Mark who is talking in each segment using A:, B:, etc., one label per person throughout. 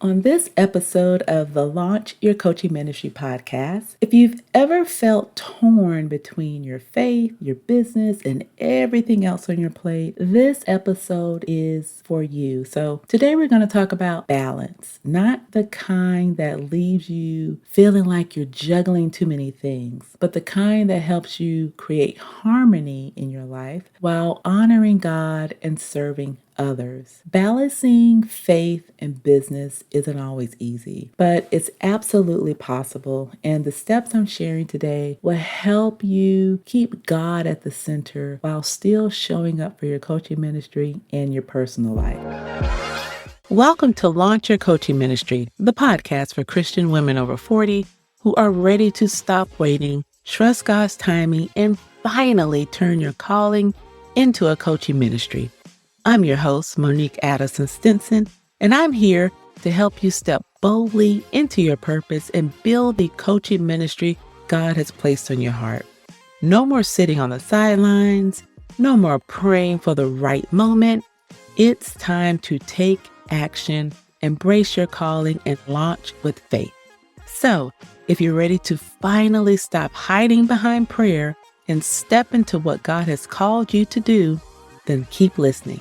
A: On this episode of the Launch Your Coaching Ministry podcast, if you've ever felt torn between your faith, your business, and everything else on your plate, this episode is for you. So today we're going to talk about balance, not the kind that leaves you feeling like you're juggling too many things, but the kind that helps you create harmony in your life while honoring God and serving others. Balancing faith and business isn't always easy, but it's absolutely possible. And the steps I'm sharing today will help you keep God at the center while still showing up for your coaching ministry and your personal life. Welcome to Launch Your Coaching Ministry, the podcast for Christian women over 40 who are ready to stop waiting, trust God's timing, and finally turn your calling into a coaching ministry. I'm your host, Monique Addison-Stinson, and I'm here to help you step boldly into your purpose and build the coaching ministry God has placed on your heart. No more sitting on the sidelines, no more praying for the right moment. It's time to take action, embrace your calling, and launch with faith. So, if you're ready to finally stop hiding behind prayer and step into what God has called you to do, then keep listening.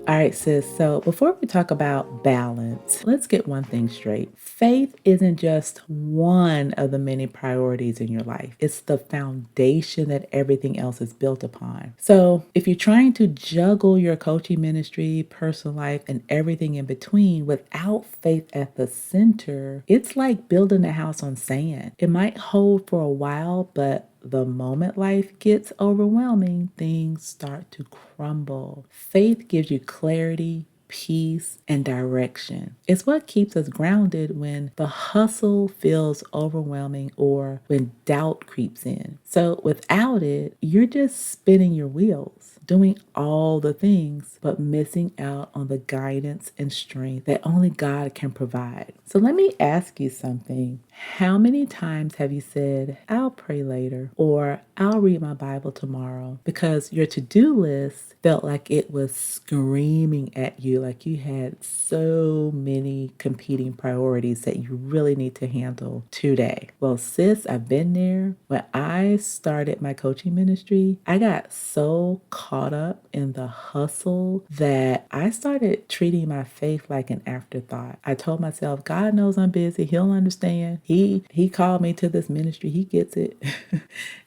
A: All right, sis. So before we talk about balance, let's get one thing straight. Faith isn't just one of the many priorities in your life. It's the foundation that everything else is built upon. So if you're trying to juggle your coaching ministry, personal life, and everything in between without faith at the center, it's like building a house on sand. It might hold for a while, but the moment life gets overwhelming, things start to crumble. Faith gives you clarity, peace, and direction. It's what keeps us grounded when the hustle feels overwhelming or when doubt creeps in. So without it, you're just spinning your wheels, doing all the things, but missing out on the guidance and strength that only God can provide. So let me ask you something. How many times have you said, I'll pray later, or I'll read my Bible tomorrow, because your to-do list felt like it was screaming at you, like you had so many competing priorities that you really need to handle today? Well, sis, I've been there. When I started my coaching ministry, I got so caught up in the hustle that I started treating my faith like an afterthought. I told myself, God knows I'm busy. He'll understand. He called me to this ministry. He gets it.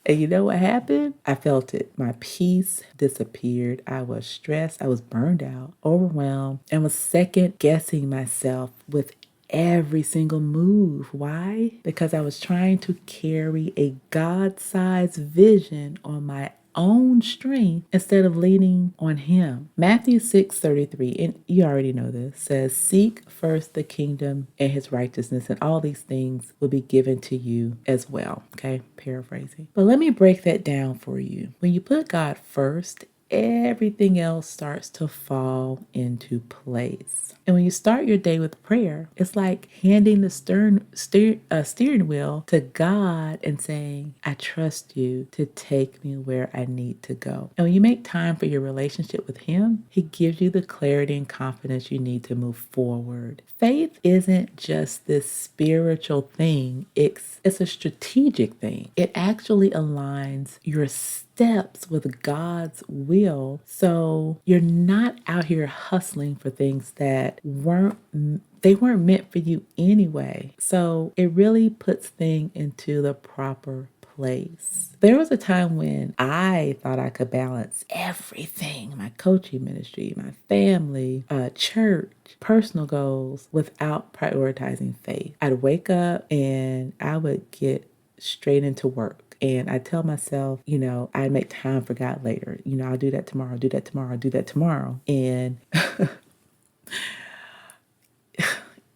A: And you know what happened? I felt it. My peace disappeared. I was stressed. I was burned out, overwhelmed, and was second guessing myself with every single move. Why? Because I was trying to carry a God-sized vision on my own strength instead of leaning on Him. Matthew 6:33, and you already know this, says, seek first the kingdom and His righteousness, and all these things will be given to you as well. Okay, paraphrasing. But let me break that down for you. When you put God first, everything else starts to fall into place. And when you start your day with prayer, it's like handing the steering wheel to God and saying, I trust you to take me where I need to go. And when you make time for your relationship with Him, He gives you the clarity and confidence you need to move forward. Faith isn't just this spiritual thing. It's a strategic thing. It actually aligns your steps with God's will, so you're not out here hustling for things that weren't meant for you anyway. So it really puts things into the proper place. There was a time when I thought I could balance everything, my coaching ministry, my family, church, personal goals, without prioritizing faith. I'd wake up and I would get straight into work. And I tell myself, I make time for God later. I'll do that tomorrow, do that tomorrow, do that tomorrow. And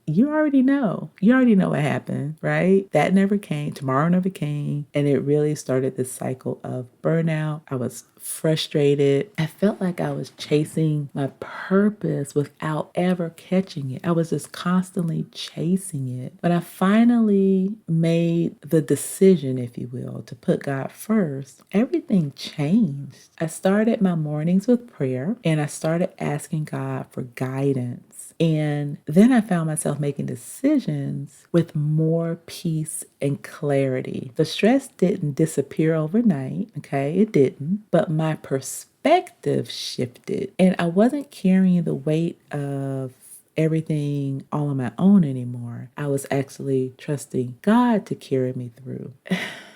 A: you already know what happened, right? That never came. Tomorrow never came. And it really started this cycle of burnout. I was frustrated. I felt like I was chasing my purpose without ever catching it. I was just constantly chasing it. But I finally made the decision, if you will, to put God first. Everything changed. I started my mornings with prayer, and I started asking God for guidance. balance. And then I found myself making decisions with more peace and clarity. The stress didn't disappear overnight, okay? It didn't. But my perspective shifted, and I wasn't carrying the weight of everything all on my own anymore. I was actually trusting God to carry me through.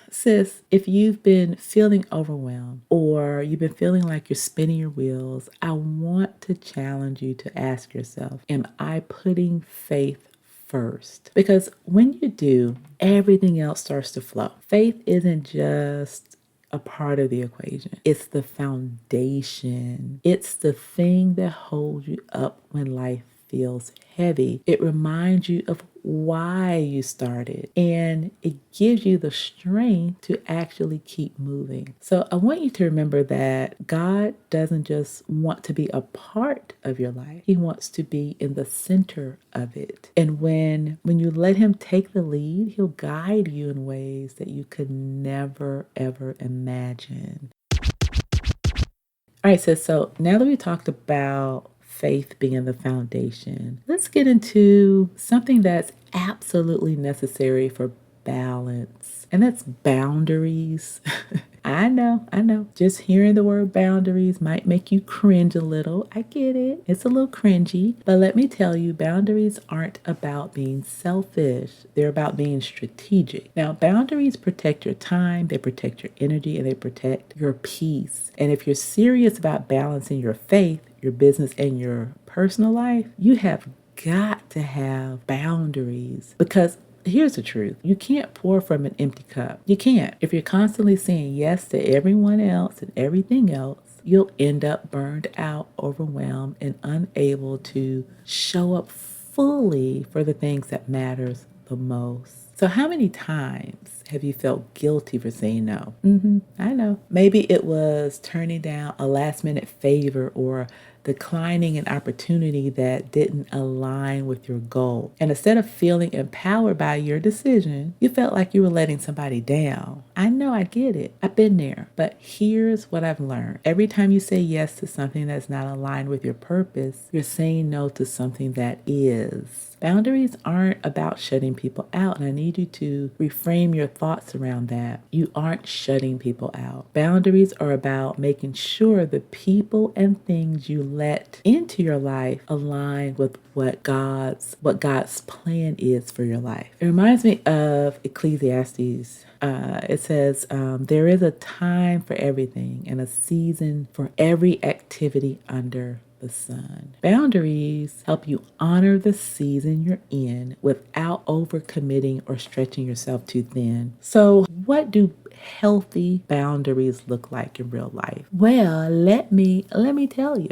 A: Sis, if you've been feeling overwhelmed or you've been feeling like you're spinning your wheels, I want to challenge you to ask yourself, am I putting faith first? Because when you do, everything else starts to flow. Faith isn't just a part of the equation. It's the foundation. It's the thing that holds you up when life feels heavy. It reminds you of why you started, and it gives you the strength to actually keep moving. So I want you to remember that God doesn't just want to be a part of your life. He wants to be in the center of it. And when you let him take the lead, he'll guide you in ways that you could never ever imagine. All right, so now that we talked about faith being the foundation, let's get into something that's absolutely necessary for balance, and that's boundaries. I know. Just hearing the word boundaries might make you cringe a little. I get it. It's a little cringy. But let me tell you, boundaries aren't about being selfish. They're about being strategic. Now, boundaries protect your time, they protect your energy, and they protect your peace. And if you're serious about balancing your faith, your business, and your personal life, you have got to have boundaries, because here's the truth. You can't pour from an empty cup. You can't. If you're constantly saying yes to everyone else and everything else, you'll end up burned out, overwhelmed, and unable to show up fully for the things that matters the most. So how many times have you felt guilty for saying no? I know. Maybe it was turning down a last minute favor or declining an opportunity that didn't align with your goal. And instead of feeling empowered by your decision, you felt like you were letting somebody down. I know, I get it. I've been there. But here's what I've learned. Every time you say yes to something that's not aligned with your purpose, you're saying no to something that is. Boundaries aren't about shutting people out, and I need you to reframe your thoughts around that. You aren't shutting people out. Boundaries are about making sure the people and things you let into your life align with what God's plan is for your life. It reminds me of Ecclesiastes. It says, there is a time for everything and a season for every activity under the sun. Boundaries help you honor the season you're in without overcommitting or stretching yourself too thin. So what do healthy boundaries look like in real life? Well, let me tell you.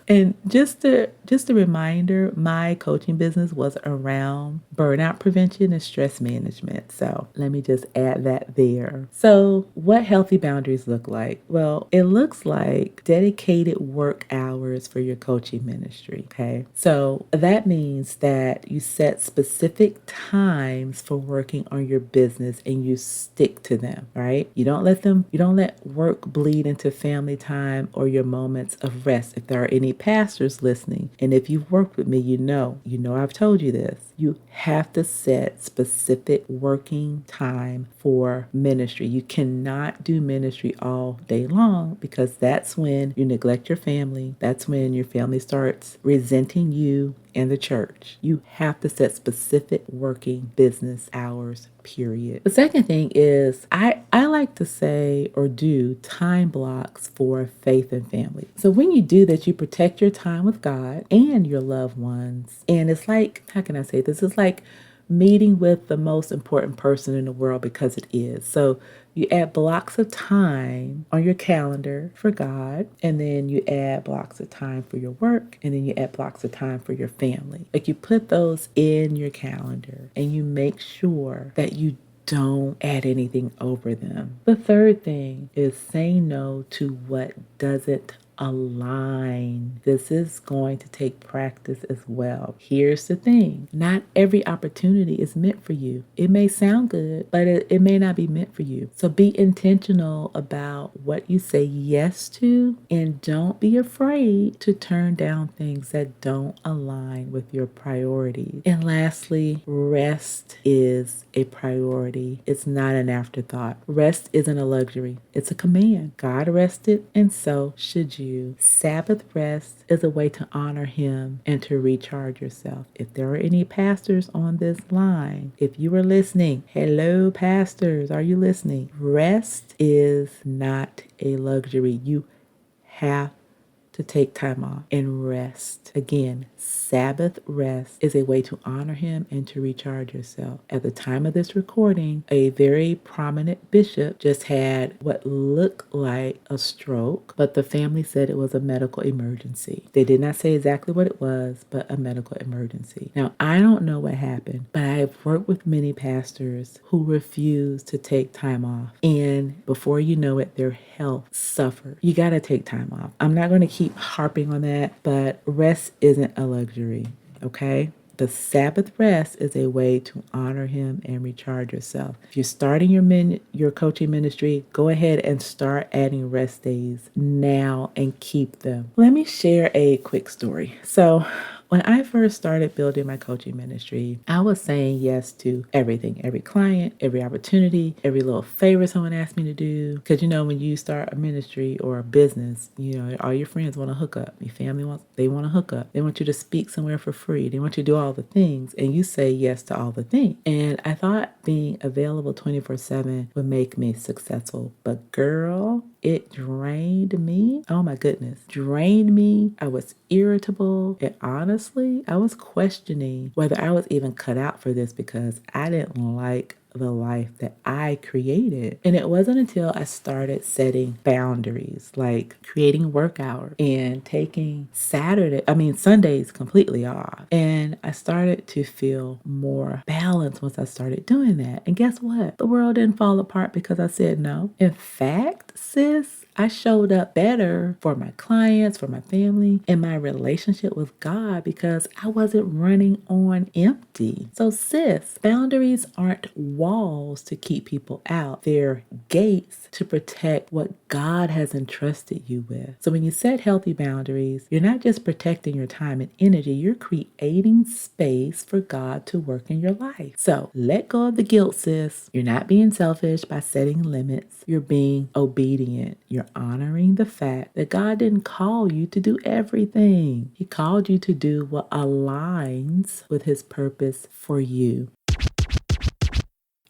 A: And just a reminder, my coaching business was around burnout prevention and stress management. So let me just add that there. So what healthy boundaries look like? Well, it looks like dedicated work hours for your coaching ministry. Okay. So that means that you set specific times for working on your business and you stick to them, right? You don't let work bleed into family time or your moments of rest. If there are any pastors listening, and if you've worked with me, you know I've told you this. You have to set specific working time for ministry. You cannot do ministry all day long, because that's when you neglect your family. That's when your family starts resenting you and the church. You have to set specific working business hours, period. The second thing is I like to say or do time blocks for faith and family. So when you do that, you protect your time with God and your loved ones. And it's like, how can I say this? It's like meeting with the most important person in the world, because it is. So you add blocks of time on your calendar for God, and then you add blocks of time for your work, and then you add blocks of time for your family. Like, you put those in your calendar and you make sure that you don't add anything over them. The third thing is saying no to what doesn't align. This is going to take practice as well. Here's the thing. Not every opportunity is meant for you. It may sound good, but it may not be meant for you. So be intentional about what you say yes to, and don't be afraid to turn down things that don't align with your priorities. And lastly, rest is a priority. It's not an afterthought. Rest isn't a luxury. It's a command. God rested, and so should you. Sabbath rest is a way to honor Him and to recharge yourself. If there are any pastors on this line, if you are listening, hello, pastors, are you listening? Rest is not a luxury. You have to take time off and rest. Again, Sabbath rest is a way to honor Him and to recharge yourself. At the time of this recording, a very prominent bishop just had what looked like a stroke, but the family said it was a medical emergency. They did not say exactly what it was, but a medical emergency. Now, I don't know what happened, but I've worked with many pastors who refuse to take time off. And before you know it, their health suffered. You got to take time off. I'm not going to keep harping on that, but rest isn't a luxury, okay? The Sabbath rest is a way to honor Him and recharge yourself. If you're starting your coaching ministry, go ahead and start adding rest days now and keep them. Let me share a quick story. So when I first started building my coaching ministry, I was saying yes to everything, every client, every opportunity, every little favor someone asked me to do. Because when you start a ministry or a business, all your friends want to hook up. Your family want to hook up. They want you to speak somewhere for free. They want you to do all the things, and you say yes to all the things. And I thought being available 24/7 would make me successful. But girl, it drained me. Oh my goodness. Drained me. I was irritable. And honestly, I was questioning whether I was even cut out for this because I didn't like the life that I created. And it wasn't until I started setting boundaries, like creating work hours and taking Sundays completely off. And I started to feel more balanced once I started doing that. And guess what? The world didn't fall apart because I said no. In fact, sis, I showed up better for my clients, for my family, and my relationship with God because I wasn't running on empty. So sis, boundaries aren't walls to keep people out. They're gates to protect what God has entrusted you with. So when you set healthy boundaries, you're not just protecting your time and energy, you're creating space for God to work in your life. So let go of the guilt, sis. You're not being selfish by setting limits. You're being obedient. You're honoring the fact that God didn't call you to do everything. He called you to do what aligns with His purpose for you.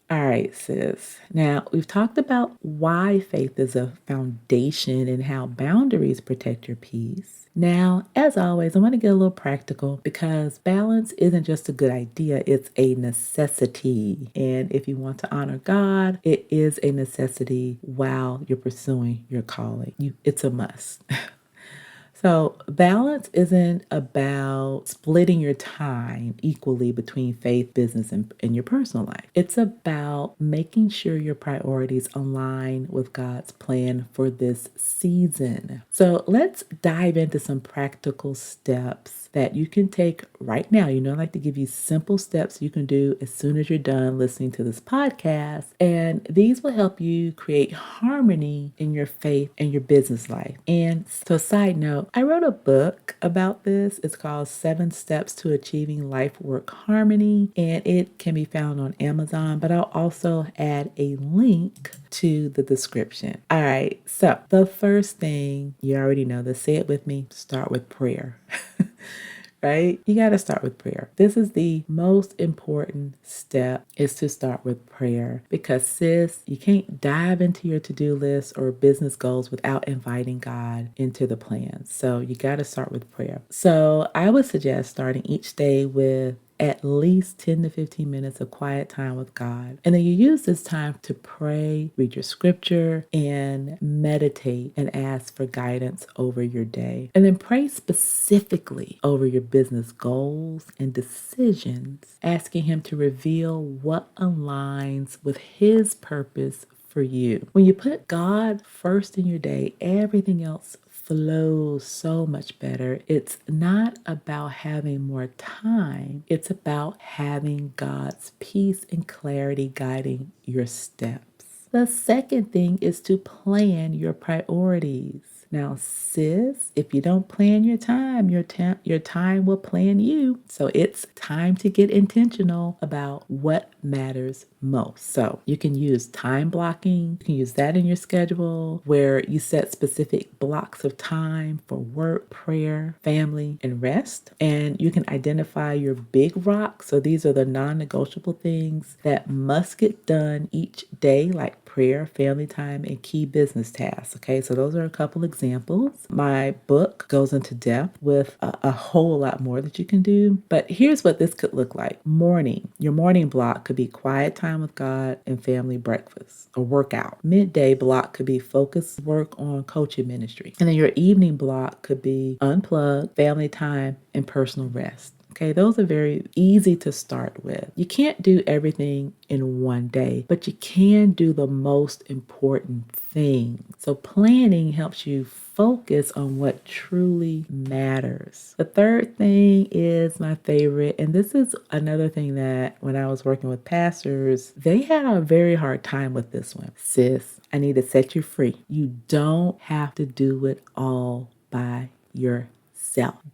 A: All right, sis. Now, we've talked about why faith is a foundation and how boundaries protect your peace. Now, as always, I want to get a little practical because balance isn't just a good idea, it's a necessity. And if you want to honor God, it is a necessity while you're pursuing your calling. It's a must. So balance isn't about splitting your time equally between faith, business, and your personal life. It's about making sure your priorities align with God's plan for this season. So let's dive into some practical steps that you can take right now. I like to give you simple steps you can do as soon as you're done listening to this podcast. And these will help you create harmony in your faith and your business life. And so side note, I wrote a book about this. It's called 7 Steps to Achieving Life Work Harmony, and it can be found on Amazon, but I'll also add a link to the description. All right, so the first thing, you already know this, say it with me, start with prayer. Right? You got to start with prayer. This is the most important step, is to start with prayer because sis, you can't dive into your to-do list or business goals without inviting God into the plans. So you got to start with prayer. So I would suggest starting each day with at least 10 to 15 minutes of quiet time with God. And then you use this time to pray, read your scripture, and meditate and ask for guidance over your day. And then pray specifically over your business goals and decisions, asking Him to reveal what aligns with His purpose for you. When you put God first in your day, everything else flows so much better. It's not about having more time. It's about having God's peace and clarity guiding your steps. The second thing is to plan your priorities. Now, sis, if you don't plan your time will plan you. So it's time to get intentional about what matters most. So you can use time blocking. You can use that in your schedule where you set specific blocks of time for work, prayer, family, and rest. And you can identify your big rocks. So these are the non-negotiable things that must get done each day, like prayer, family time, and key business tasks. Okay, so those are a couple examples. My book goes into depth with a whole lot more that you can do. But here's what this could look like. Your morning block could be quiet time with God and family breakfast or workout. Midday block could be focused work on coaching ministry. And then your evening block could be unplug, family time, and personal rest. Okay, those are very easy to start with. You can't do everything in one day, but you can do the most important thing. So planning helps you focus on what truly matters. The third thing is my favorite, and this is another thing that when I was working with pastors, they had a very hard time with this one. Sis, I need to set you free. You don't have to do it all by yourself.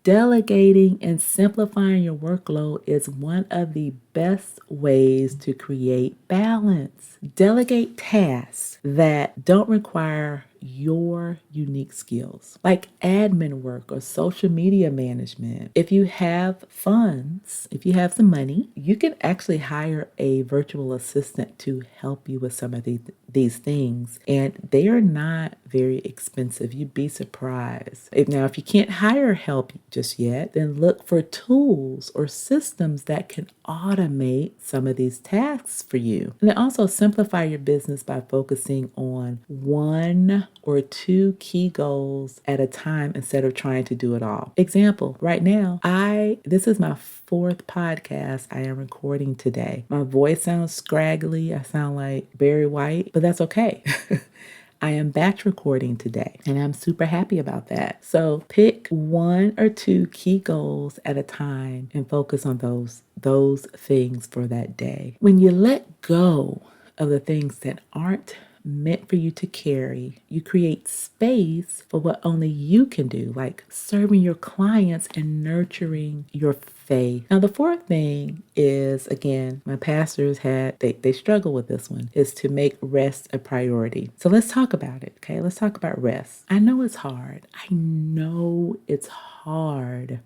A: Delegating and simplifying your workload is one of the best ways to create balance. Delegate tasks that don't require your unique skills, like admin work or social media management. If you have funds, if you have some money, you can actually hire a virtual assistant to help you with some of these things. And they are not very expensive. You'd be surprised. If you can't hire help just yet, then look for tools or systems that can automate some of these tasks for you. And then also simplify your business by focusing on one or two key goals at a time instead of trying to do it all. Example, right now, this is my fourth podcast I am recording today. My voice sounds scraggly. I sound like Barry White, but that's okay. I am batch recording today, and I'm super happy about that. So pick one or two key goals at a time and focus on those things for that day. When you let go of the things that aren't meant for you to carry, you create space for what only you can do, like serving your clients and nurturing your faith. Now, the fourth thing is, again, my pastors they struggle with this one, is to make rest a priority. So let's talk about it, okay? Let's talk about rest. I know it's hard.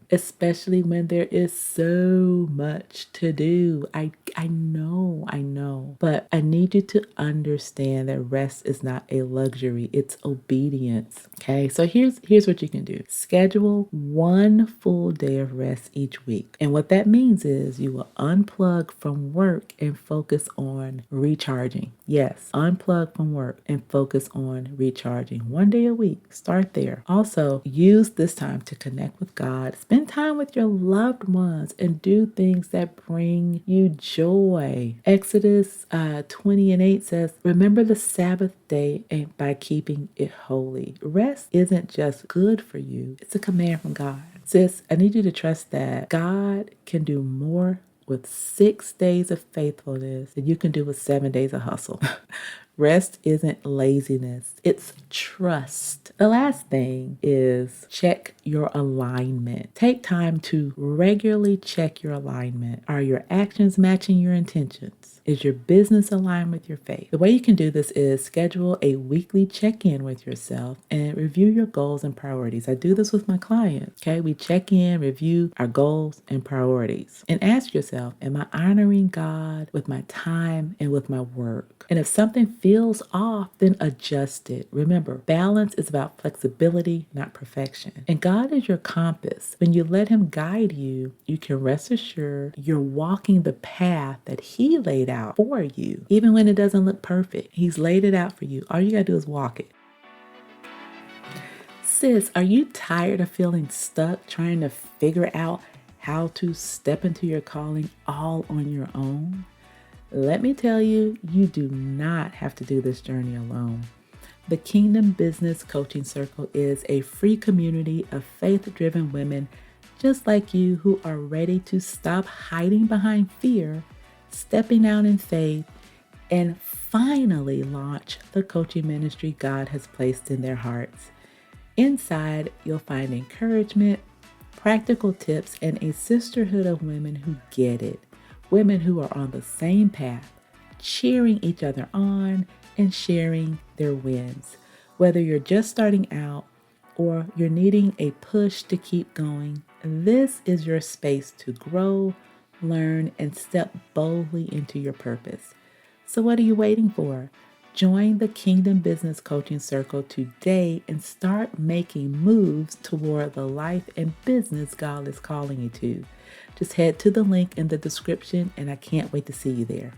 A: Especially when there is so much to do. I know. But I need you to understand that rest is not a luxury. It's obedience. Okay, so here's what you can do. Schedule one full day of rest each week. And what that means is you will unplug from work and focus on recharging. Yes, unplug from work and focus on recharging. One day a week. Start there. Also, use this time to connect with God. Spend time with your loved ones and do things that bring you joy. Exodus 20:8 says, remember the Sabbath day and by keeping it holy. Rest isn't just good for you. It's a command from God. Sis, I need you to trust that God can do more with 6 days of faithfulness than you can do with 7 days of hustle. Rest isn't laziness, it's trust. The last thing is check your alignment. Take time to regularly check your alignment. Are your actions matching your intentions? Is your business aligned with your faith? The way you can do this is schedule a weekly check-in with yourself and review your goals and priorities. I do this with my clients. Okay, we check in, review our goals and priorities, and ask yourself, am I honoring God with my time and with my work? And if something feels off, then adjust it. Remember, balance is about flexibility, not perfection. And God is your compass. When you let Him guide you, you can rest assured you're walking the path that He laid out for you. Even when it doesn't look perfect, He's laid it out for you. All you gotta do is walk it. Sis, are you tired of feeling stuck trying to figure out how to step into your calling all on your own? Let me tell you, you do not have to do this journey alone. The Kingdom Business Coaching Circle is a free community of faith-driven women just like you who are ready to stop hiding behind fear, stepping out in faith, and finally launch the coaching ministry God has placed in their hearts. Inside, you'll find encouragement, practical tips, and a sisterhood of women who get it, women who are on the same path, cheering each other on and sharing their wins. Whether you're just starting out or you're needing a push to keep going, this is your space to grow, learn, and step boldly into your purpose. So, what are you waiting for? Join the Kingdom Business Coaching Circle today and start making moves toward the life and business God is calling you to. Just head to the link in the description, and I can't wait to see you there.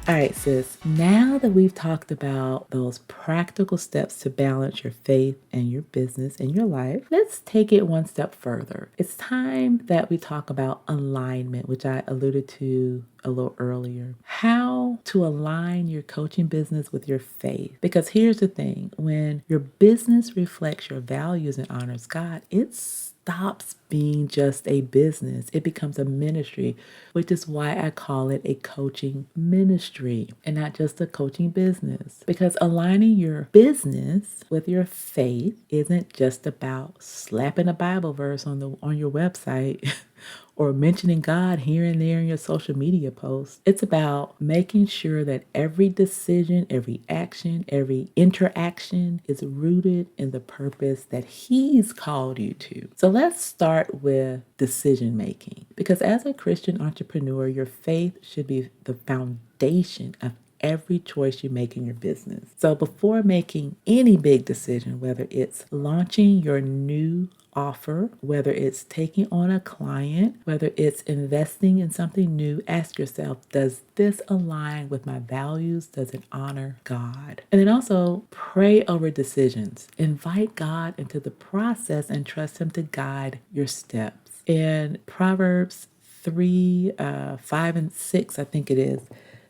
A: All right, sis, now that we've talked about those practical steps to balance your faith and your business and your life, let's take it one step further. It's time that we talk about alignment, which I alluded to a little earlier. How to align your coaching business with your faith. Because here's the thing, when your business reflects your values and honors God, it stops being just a business. It becomes a ministry, which is why I call it a coaching ministry and not just a coaching business. Because aligning your business with your faith isn't just about slapping a Bible verse on your website or mentioning God here and there in your social media posts. It's about making sure that every decision, every action, every interaction is rooted in the purpose that He's called you to. So let's start with decision making. Because as a Christian entrepreneur, your faith should be the foundation of every choice you make in your business. So before making any big decision, whether it's launching your new offer, whether it's taking on a client, whether it's investing in something new, ask yourself, does this align with my values? Does it honor God? And then also pray over decisions. Invite God into the process and trust Him to guide your steps. In Proverbs 3, 5, and 6, I think it is,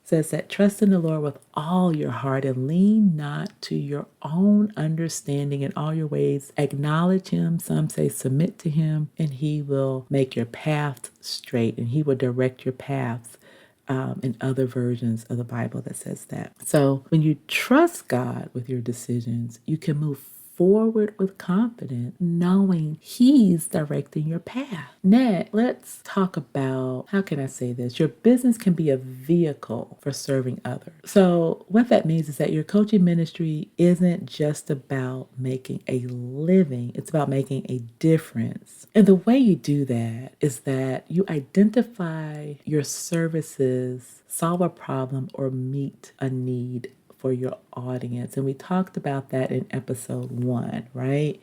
A: says that trust in the Lord with all your heart and lean not to your own understanding. In all your ways acknowledge Him. Some say submit to Him, and He will make your paths straight, and He will direct your paths. In other versions of the Bible that says that. So when you trust God with your decisions, you can move forward with confidence, knowing He's directing your path. Next, let's talk about, how can I say this? Your business can be a vehicle for serving others. So what that means is that your coaching ministry isn't just about making a living, it's about making a difference. And the way you do that is that you identify your services, solve a problem, or meet a need for your audience. And we talked about that in episode 1, right?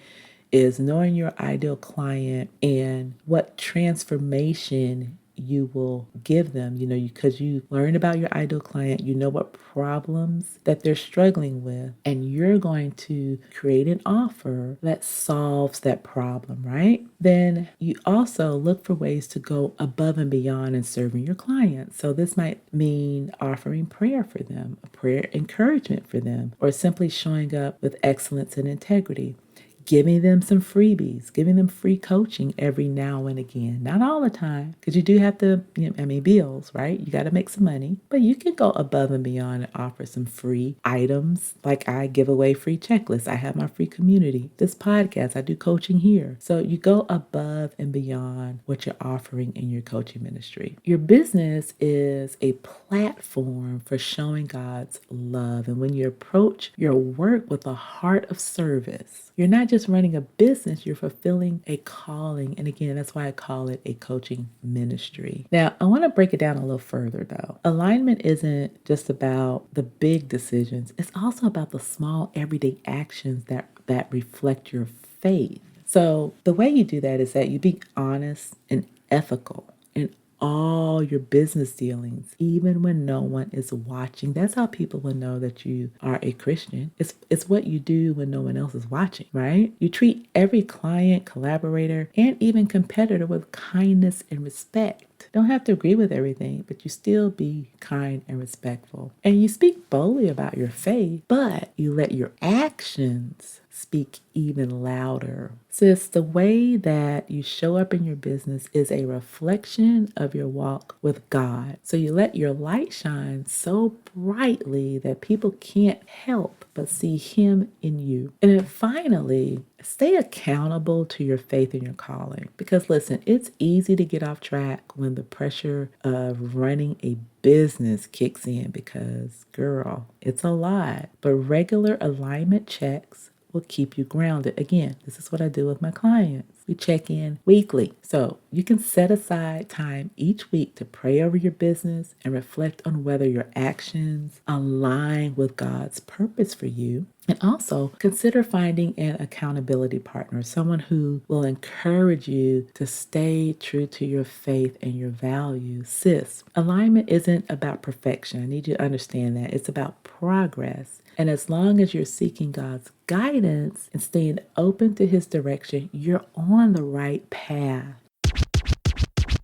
A: Is knowing your ideal client and what transformation you will give them, because you learn about your ideal client, you know what problems that they're struggling with, and you're going to create an offer that solves that problem, right? Then you also look for ways to go above and beyond in serving your clients. So this might mean offering prayer for them, a prayer encouragement for them, or simply showing up with excellence and integrity. Giving them some freebies, giving them free coaching every now and again. Not all the time, because you do have to, bills, right? You got to make some money. But you can go above and beyond and offer some free items. Like I give away free checklists. I have my free community. This podcast, I do coaching here. So you go above and beyond what you're offering in your coaching ministry. Your business is a platform for showing God's love. And when you approach your work with a heart of service, you're not just running a business, you're fulfilling a calling. And again, that's why I call it a coaching ministry. Now, I want to break it down a little further though. Alignment isn't just about the big decisions. It's also about the small everyday actions that reflect your faith. So the way you do that is that you be honest and ethical in all your business dealings, even when no one is watching. That's how people will know that you are a Christian. It's what you do when no one else is watching, right? You treat every client, collaborator, and even competitor with kindness and respect. Don't have to agree with everything, but you still be kind and respectful. And you speak boldly about your faith, but you let your actions speak even louder. Sis, the way that you show up in your business is a reflection of your walk with God. So you let your light shine so brightly that people can't help but see Him in you. And then finally, stay accountable to your faith and your calling. Because listen, it's easy to get off track when the pressure of running a business kicks in because, girl, it's a lot. But regular alignment checks will keep you grounded. Again, this is what I do with my clients. We check in weekly. So you can set aside time each week to pray over your business and reflect on whether your actions align with God's purpose for you. And also consider finding an accountability partner, someone who will encourage you to stay true to your faith and your values. Sis, alignment isn't about perfection. I need you to understand that. It's about progress. And as long as you're seeking God's guidance and staying open to His direction, you're on the right path.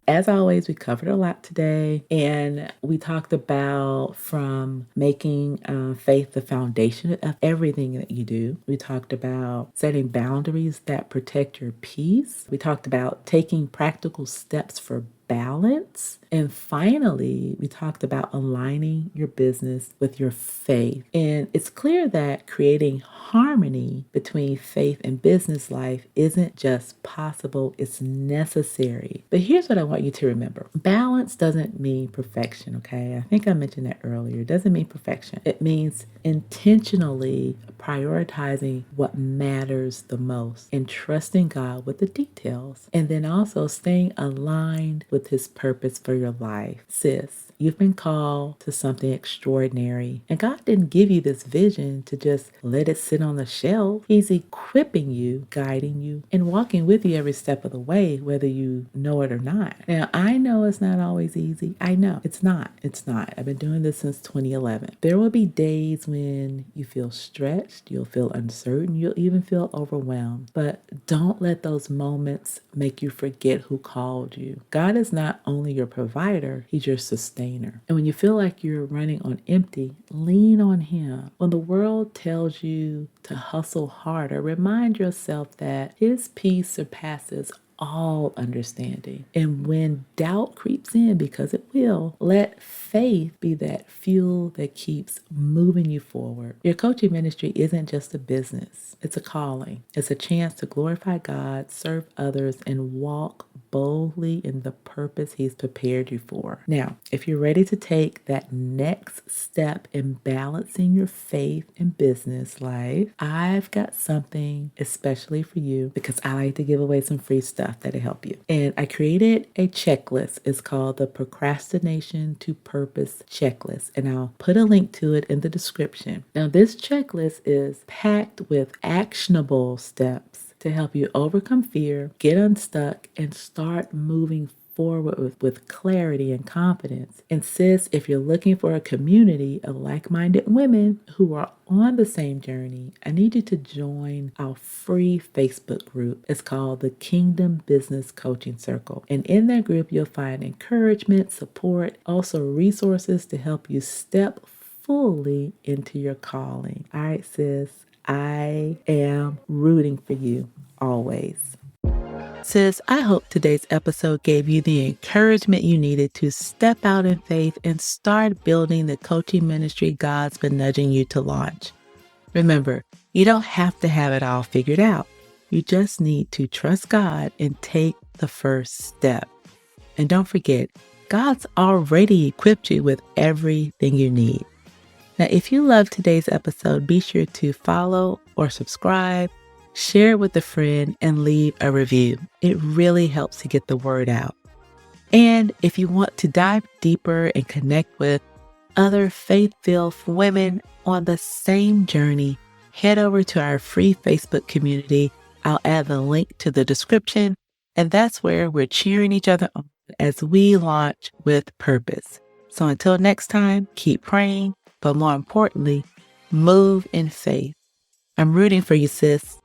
A: As always, we covered a lot today, and we talked about from making faith the foundation of everything that you do. We talked about setting boundaries that protect your peace. We talked about taking practical steps for balance. And finally, we talked about aligning your business with your faith. And it's clear that creating harmony between faith and business life isn't just possible, it's necessary. But here's what I want you to remember. Balance doesn't mean perfection, okay? I think I mentioned that earlier. It doesn't mean perfection. It means intentionally prioritizing what matters the most and trusting God with the details. And then also staying aligned with His purpose for your life. Sis, you've been called to something extraordinary. And God didn't give you this vision to just let it sit on the shelf. He's equipping you, guiding you, and walking with you every step of the way, whether you know it or not. Now, I know it's not always easy. I know it's not. It's not. I've been doing this since 2011. There will be days when you feel stretched, you'll feel uncertain, you'll even feel overwhelmed. But don't let those moments make you forget who called you. God is not only your provider, He's your sustainer. And when you feel like you're running on empty, lean on Him. When the world tells you to hustle harder, remind yourself that His peace surpasses all understanding. And when doubt creeps in, because it will, let faith be that fuel that keeps moving you forward. Your coaching ministry isn't just a business, it's a calling. It's a chance to glorify God, serve others, and walk boldly in the purpose He's prepared you for. Now, if you're ready to take that next step in balancing your faith and business life, I've got something especially for you because I like to give away some free stuff that'll help you. And I created a checklist. It's called the Procrastination to Purpose Checklist. And I'll put a link to it in the description. Now, this checklist is packed with actionable steps to help you overcome fear, get unstuck, and start moving forward with clarity and confidence. And sis, if you're looking for a community of like-minded women who are on the same journey, I need you to join our free Facebook group. It's called the Kingdom Business Coaching Circle. And in that group, you'll find encouragement, support, also resources to help you step fully into your calling. All right, sis, I am rooting for you always. Sis, I hope today's episode gave you the encouragement you needed to step out in faith and start building the coaching ministry God's been nudging you to launch. Remember, you don't have to have it all figured out. You just need to trust God and take the first step. And don't forget, God's already equipped you with everything you need. Now, if you loved today's episode, be sure to follow or subscribe, share it with a friend, and leave a review. It really helps to get the word out. And if you want to dive deeper and connect with other faith-filled women on the same journey, head over to our free Facebook community. I'll add the link to the description, and that's where we're cheering each other on as we launch with purpose. So until next time, keep praying, but more importantly, move in faith. I'm rooting for you, sis.